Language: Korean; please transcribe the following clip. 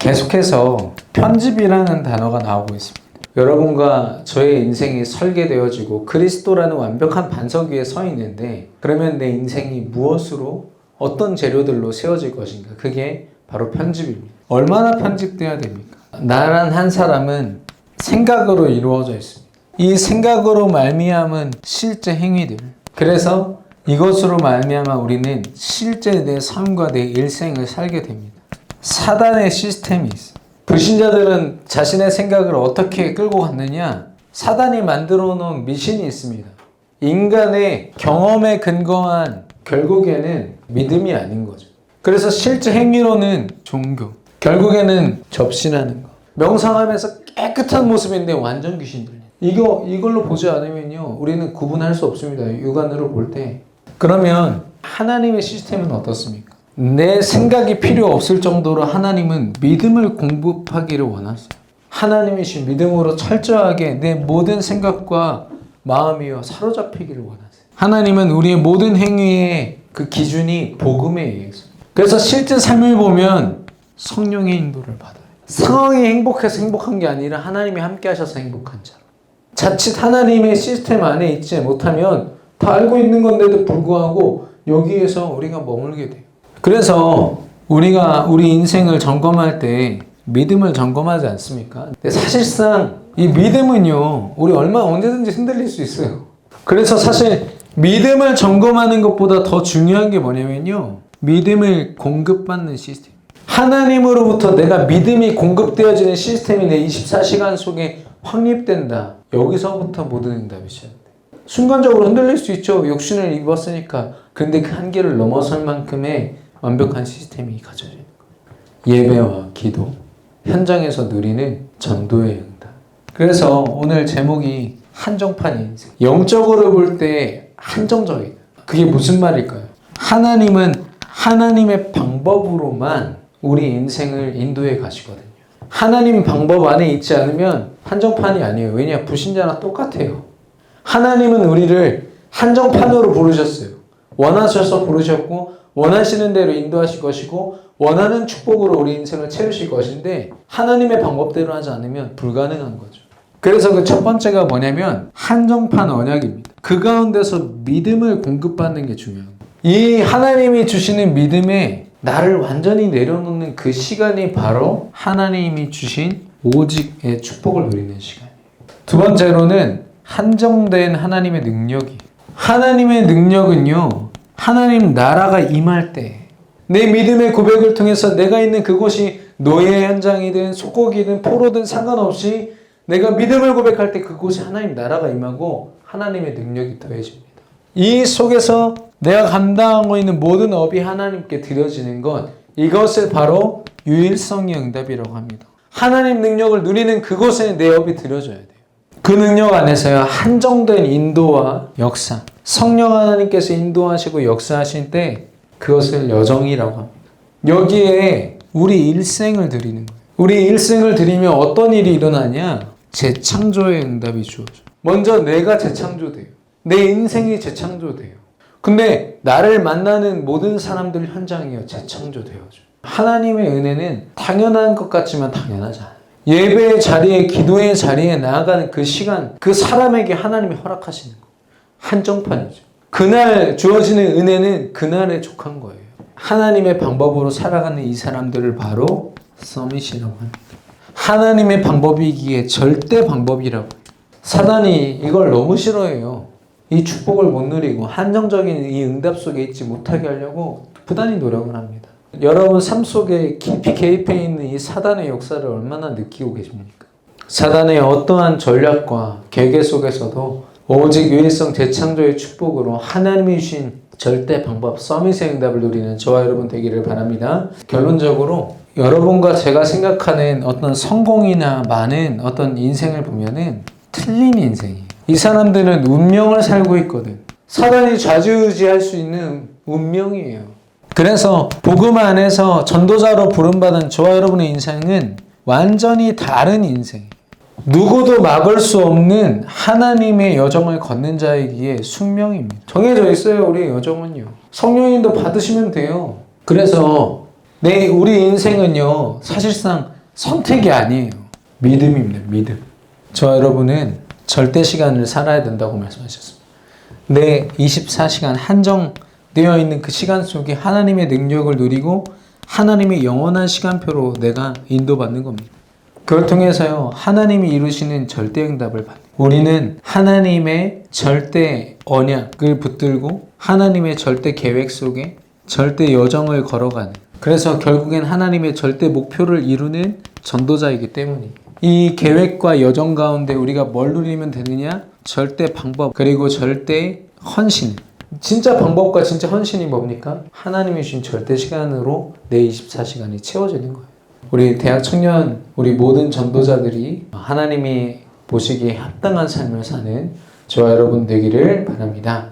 계속해서 편집이라는 단어가 나오고 있습니다. 여러분과 저의 인생이 설계되어지고 그리스도라는 완벽한 반석 위에 서 있는데, 그러면 내 인생이 무엇으로, 어떤 재료들로 세워질 것인가? 그게 바로 편집입니다. 얼마나 편집돼야 됩니까? 나란 한 사람은 생각으로 이루어져 있습니다. 이 생각으로 말미암은 실제 행위들. 그래서 이것으로 말미암아 우리는 실제 내 삶과 내 일생을 살게 됩니다. 사단의 시스템이 있어요. 불신자들은 자신의 생각을 어떻게 끌고 갔느냐? 사단이 만들어 놓은 미신이 있습니다. 인간의 경험에 근거한 결국에는 믿음이 아닌 거죠. 그래서 실제 행위로는 종교, 결국에는 접신하는 거. 명상하면서 깨끗한 모습인데 완전 귀신 들려. 이걸로 보지 않으면요, 우리는 구분할 수 없습니다. 육안으로 볼 때. 그러면 하나님의 시스템은 어떻습니까? 내 생각이 필요 없을 정도로 하나님은 믿음을 공급하기를 원하세요. 하나님이신 믿음으로 철저하게 내 모든 생각과 마음이요 사로잡히기를 원하세요. 하나님은 우리의 모든 행위의 그 기준이 복음에 의해서. 그래서 실제 삶을 보면 성령의 인도를 받아요. 상황이 행복해서 행복한 게 아니라 하나님이 함께 하셔서 행복한 자로. 자칫 하나님의 시스템 안에 있지 못하면 다 알고 있는 건데도 불구하고 여기에서 우리가 머물게 돼요. 그래서 우리가 우리 인생을 점검할 때 믿음을 점검하지 않습니까? 근데 사실상 이 믿음은요, 우리 언제든지 흔들릴 수 있어요. 그래서 사실 믿음을 점검하는 것보다 더 중요한 게 뭐냐면요, 믿음을 공급받는 시스템. 하나님으로부터 내가 믿음이 공급되어지는 시스템이 내 24시간 속에 확립된다. 여기서부터 모든 응답이 시작돼요. 순간적으로 흔들릴 수 있죠. 육신을 입었으니까. 근데 그 한계를 넘어설 만큼의 완벽한 시스템이 갖춰지는 거예요. 예배와 기도, 현장에서 누리는 전도의 응답. 그래서 오늘 제목이 한정판 인생. 영적으로 볼 때 한정적이다. 그게 무슨 말일까요? 하나님은 하나님의 방법으로만 우리 인생을 인도해 가시거든요. 하나님 방법 안에 있지 않으면 한정판이 아니에요. 왜냐? 불신자랑 똑같아요. 하나님은 우리를 한정판으로 부르셨어요. 원하셔서 부르셨고 원하시는 대로 인도하실 것이고 원하는 축복으로 우리 인생을 채우실 것인데 하나님의 방법대로 하지 않으면 불가능한 거죠. 그래서 그 첫 번째가 뭐냐면 한정판 언약입니다. 그 가운데서 믿음을 공급받는 게 중요해요. 이 하나님이 주시는 믿음에 나를 완전히 내려놓는 그 시간이 바로 하나님이 주신 오직의 축복을 누리는 시간이에요. 두 번째로는 한정된 하나님의 능력이. 하나님의 능력은요, 하나님 나라가 임할 때 내 믿음의 고백을 통해서 내가 있는 그곳이 노예 현장이든 속국이든 포로든 상관없이 내가 믿음을 고백할 때 그곳에 하나님 나라가 임하고 하나님의 능력이 더해집니다. 이 속에서 내가 감당하고 있는 모든 업이 하나님께 드려지는 것, 이것을 바로 유일성의 응답이라고 합니다. 하나님 능력을 누리는 그곳에 내 업이 드려져야 돼요. 그 능력 안에서야 한정된 인도와 역사, 성령 하나님께서 인도하시고 역사하실 때 그것을 여정이라고 합니다. 여기에 우리 일생을 드리는 거예요. 우리 일생을 드리면 어떤 일이 일어나냐? 재창조의 응답이 주어져요. 먼저 내가 재창조돼요. 내 인생이 재창조돼요. 근데 나를 만나는 모든 사람들 현장이요, 재창조되어져요. 하나님의 은혜는 당연한 것 같지만 당연하지 않아요. 예배의 자리에, 기도의 자리에 나아가는 그 시간, 그 사람에게 하나님이 허락하시는 거예요. 한정판이죠. 그날 주어지는 은혜는 그날에 족한 거예요. 하나님의 방법으로 살아가는 이 사람들을 바로 서밋이라고 합니다. 하나님의 방법이기에 절대 방법이라고 해요. 사단이 이걸 너무 싫어해요. 이 축복을 못 누리고 한정적인 이 응답 속에 있지 못하게 하려고 부단히 노력을 합니다. 여러분 삶 속에 깊이 개입해 있는 이 사단의 역사를 얼마나 느끼고 계십니까? 사단의 어떠한 전략과 계획 속에서도 오직 유일성 재창조의 축복으로 하나님이 주신 절대 방법, 서밋의 응답을 누리는 저와 여러분 되기를 바랍니다. 결론적으로 여러분과 제가 생각하는 어떤 성공이나 많은 어떤 인생을 보면은 틀린 인생이에요. 이 사람들은 운명을 살고 있거든. 사단이 좌지우지할 수 있는 운명이에요. 그래서 복음 안에서 전도자로 부름받은 저와 여러분의 인생은 완전히 다른 인생이에요. 누구도 막을 수 없는 하나님의 여정을 걷는 자이기에 숙명입니다. 정해져 있어요. 우리의 여정은요. 성령님도 받으시면 돼요. 그래서 네, 우리 인생은요, 사실상 선택이 아니에요. 믿음입니다, 믿음. 저 여러분은 절대 시간을 살아야 된다고 말씀하셨습니다. 내 24시간 한정되어 있는 그 시간 속에 하나님의 능력을 누리고 하나님의 영원한 시간표로 내가 인도받는 겁니다. 그걸 통해서요, 하나님이 이루시는 절대 응답을 받는, 우리는 하나님의 절대 언약을 붙들고 하나님의 절대 계획 속에 절대 여정을 걸어가는, 그래서 결국엔 하나님의 절대 목표를 이루는 전도자이기 때문이에요. 이 계획과 여정 가운데 우리가 뭘 누리면 되느냐? 절대 방법, 그리고 절대 헌신. 진짜 방법과 진짜 헌신이 뭡니까? 하나님이 주신 절대 시간으로 내 24시간이 채워지는 거예요. 우리 대학 청년, 우리 모든 전도자들이 하나님이 보시기에 합당한 삶을 사는 저와 여러분 되기를 바랍니다.